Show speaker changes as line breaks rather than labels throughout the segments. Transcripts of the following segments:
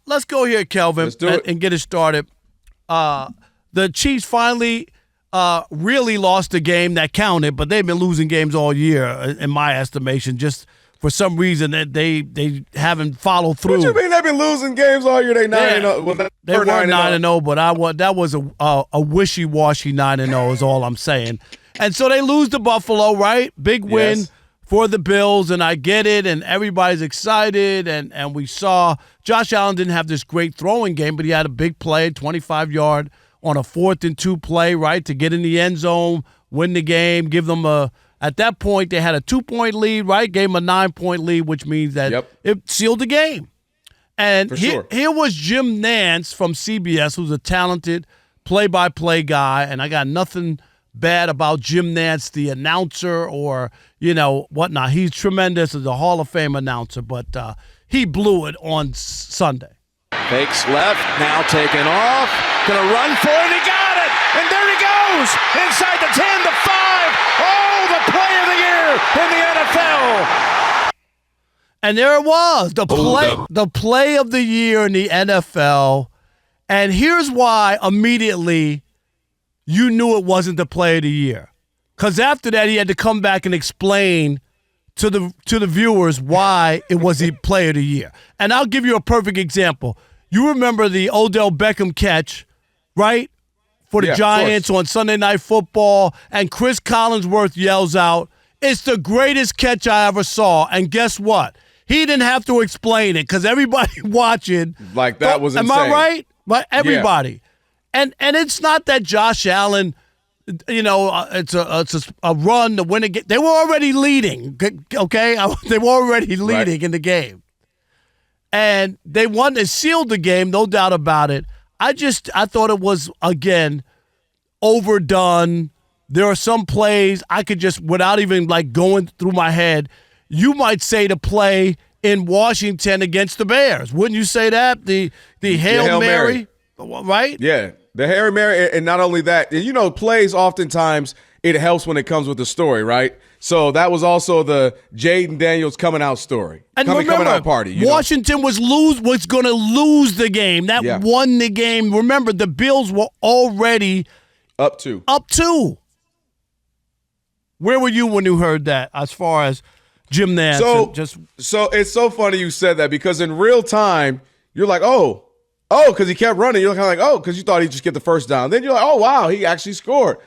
Let's go here, Kelvin, and get it started. The Chiefs finally really lost a game that counted, but they've been losing games all year, in my estimation, just for some reason that they haven't followed through.
What you mean they've been losing games all year? They 9-0. Well,
they were 9-0, but that was a wishy-washy 9-0 is all I'm saying. And so they lose to Buffalo, right? Big win for the Bills, and I get it, and everybody's excited, and we saw Josh Allen didn't have this great throwing game, but he had a big play, 25-yard on a 4th-and-2 play, right, to get in the end zone, win the game, give them at that point they had a 2-point lead, right, gave them a 9-point lead, which means that it sealed the game. And here was Jim Nance from CBS, who's a talented play-by-play guy, and I got nothing bad about Jim Nance, the announcer, or, whatnot. He's tremendous as a Hall of Fame announcer, but he blew it on Sunday.
Fakes left, now taken off, gonna run for it, he got it, and there he goes, inside the 10, the 5, the play of the year in the NFL.
And there it was, the play of the year in the NFL, and here's why immediately you knew it wasn't the play of the year. Because after that, he had to come back and explain to the viewers why it was the play of the year. And I'll give you a perfect example. You remember the Odell Beckham catch, right, for the Giants on Sunday Night Football, and Chris Collinsworth yells out, "It's the greatest catch I ever saw." And guess what? He didn't have to explain it because everybody watching.
Like that was insane.
Am I right? But everybody. Yeah. And it's not that Josh Allen, it's a run to win a game. They were already leading, okay? They were already leading in the game. And they won. They sealed the game, no doubt about it. I thought it was, again, overdone. There are some plays I could just, without even going through my head, you might say the play in Washington against the Bears. Wouldn't you say that? The Hail Mary, right?
Yeah, the Hail Mary, and not only that, plays oftentimes it helps when it comes with the story, right? So that was also the Jaden Daniels coming out story.
And
coming out party.
Washington was going to lose the game. That won the game. Remember, the Bills were already
up two.
Where were you when you heard that as far as Jim Nance?
So it's so funny you said that because in real time, you're like, because he kept running. You're kind of like, because you thought he'd just get the first down. Then you're like, oh, wow, he actually scored.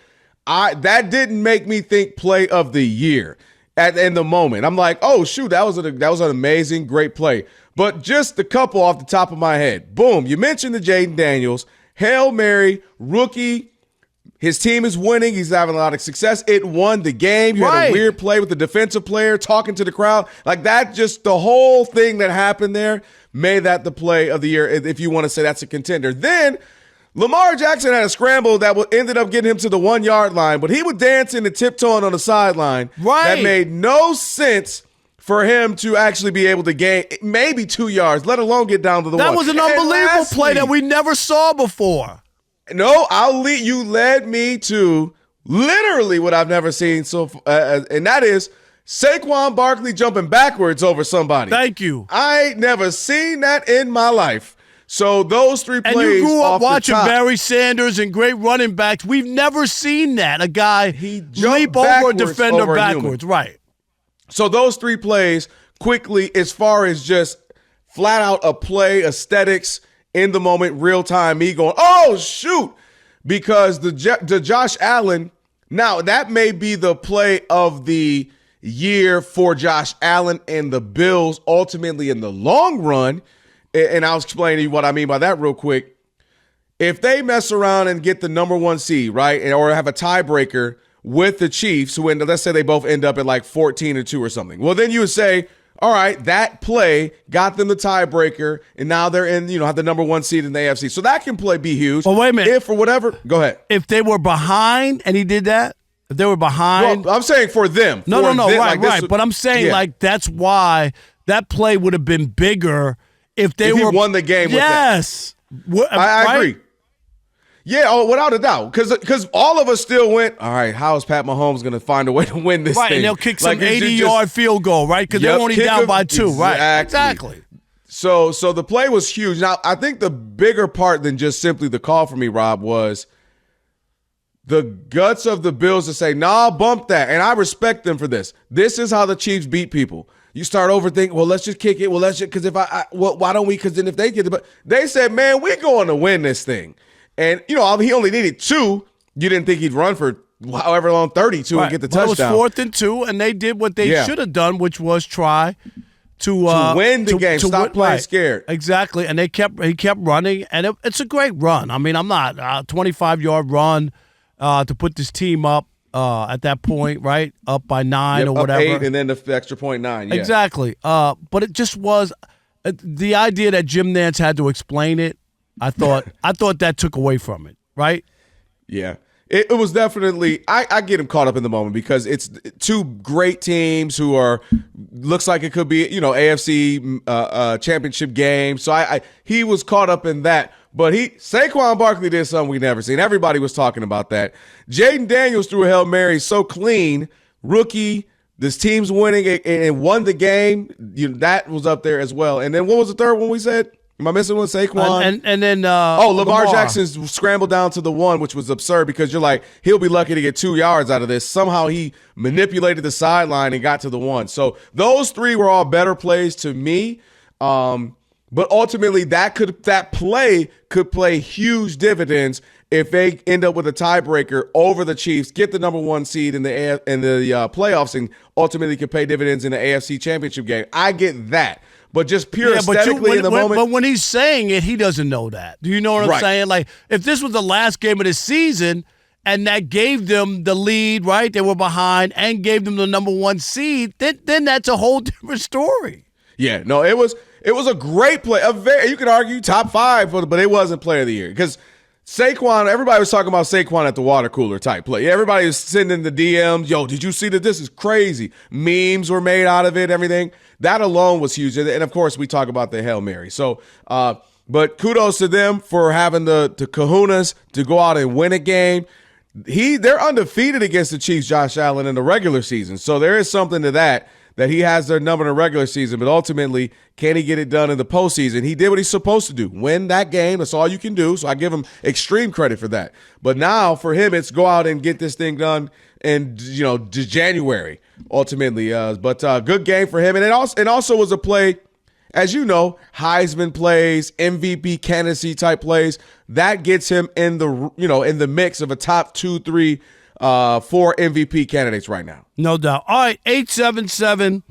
That didn't make me think play of the year in the moment. I'm like, oh, shoot, that was an amazing, great play. But just a couple off the top of my head. Boom, you mentioned the Jaden Daniels. Hail Mary, rookie. His team is winning. He's having a lot of success. It won the game. You had a weird play with the defensive player talking to the crowd. Like that, just the whole thing that happened there made that the play of the year, if you want to say that's a contender. Then Lamar Jackson had a scramble that ended up getting him to the 1 yard line, but he was dancing and tiptoeing on the sideline.
Right.
That made no sense for him to actually be able to gain maybe 2 yards, let alone get down to the 1.
That was an unbelievable play that we never saw before.
No, you led me to literally what I've never seen and that is Saquon Barkley jumping backwards over somebody.
Thank you.
I ain't never seen that in my life. So those three plays. And
you grew up watching
top,
Barry Sanders and great running backs. We've never seen that. A guy leap over a defender backwards. Right.
So those three plays quickly, as far as just flat out a play, aesthetics, in the moment, real time, me going, oh, shoot, because the Josh Allen, now that may be the play of the year for Josh Allen and the Bills ultimately in the long run, and I'll explain to you what I mean by that real quick. If they mess around and get the number 1 seed, right, or have a tiebreaker with the Chiefs, who let's say they both end up at like 14-2 or something, well, then you would say, all right, that play got them the tiebreaker, and now they're in, have the number 1 seed in the AFC. So that can be huge.
Well, wait a minute.
If for whatever, go ahead.
If they were behind and he did that, if they were behind.
Well, I'm saying for them.
No, right. But I'm saying that's why that play would have been bigger if he
won the game with that.
Yes.
I agree. Yeah, without a doubt. Because all of us still went, all right, how is Pat Mahomes going to find a way to win this thing?
And they'll kick some 80-yard field goal, right? Because they're only down by 2, right?
Exactly. So the play was huge. Now, I think the bigger part than just simply the call for me, Rob, was the guts of the Bills to say, nah, bump that. And I respect them for this. This is how the Chiefs beat people. You start overthinking, well, let's just kick it. Well, let's just, because why don't we? Because then if they get it, but they said, man, we're going to win this thing. And, he only needed 2. You didn't think he'd run for however long, 32 and get the touchdown.
It was 4th and 2, and they did what they should have done, which was try to
win the game. Stop playing scared.
Exactly, and he kept running, and it's a great run. I mean, I'm not a 25-yard run to put this team up at that point, right? Up by 9 or whatever.
Up 8 and then the extra point 9. Yeah.
Exactly. But it just was the idea that Jim Nance had to explain it. I thought that took away from it, right?
Yeah. It was definitely, I get him caught up in the moment because it's two great teams who looks like it could be, AFC championship game. So he was caught up in that. But Saquon Barkley did something we never seen. Everybody was talking about that. Jaden Daniels threw a Hail Mary so clean, rookie. This team's winning and won the game. That was up there as well. And then what was the third one we said? Am I missing one? Saquon?
And then
Lamar Jackson scrambled down to the 1, which was absurd because you're like, he'll be lucky to get 2 yards out of this. Somehow he manipulated the sideline and got to the 1. So those 3 were all better plays to me. But ultimately that play could play huge dividends if they end up with a tiebreaker over the Chiefs, get the number 1 seed in the playoffs, and ultimately could pay dividends in the AFC Championship game. I get that. But just pure aesthetically in the moment.
But when he's saying it, he doesn't know that. Do you know what I'm saying? Like, if this was the last game of the season and that gave them the lead, right, they were behind, and gave them the number 1 seed, then that's a whole different story.
Yeah, no, it was a great play. You could argue top 5, but it wasn't player of the year because Saquon, everybody was talking about Saquon at the water cooler type play. Everybody was sending the DMs, yo, did you see that? This is crazy. Memes were made out of it, everything. That alone was huge. And of course, we talk about the Hail Mary. So, but kudos to them for having the kahunas to go out and win a game. They're undefeated against the Chiefs, Josh Allen, in the regular season. So there is something to that he has their number in the regular season, but ultimately, can he get it done in the postseason? He did what he's supposed to do, win that game. That's all you can do, so I give him extreme credit for that. But now, for him, it's go out and get this thing done in January, ultimately. But good game for him. And it also was a play, as you know, Heisman plays, MVP candidacy type plays. That gets him in the mix of a top 2, 3, 4 MVP candidates right now.
No doubt. All right, 877-99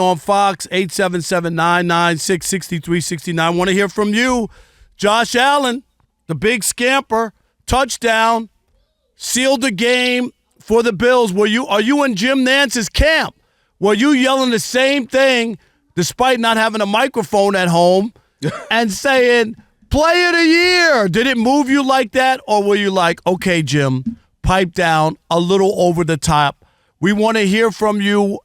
on Fox, 877-996-6369. Want to hear from you. Josh Allen, the big scamper, touchdown, sealed the game for the Bills. Are you in Jim Nance's camp? Were you yelling the same thing despite not having a microphone at home and saying, play of the year? Did it move you like that? Or were you like, okay, Jim, pipe down, a little over the top? We want to hear from you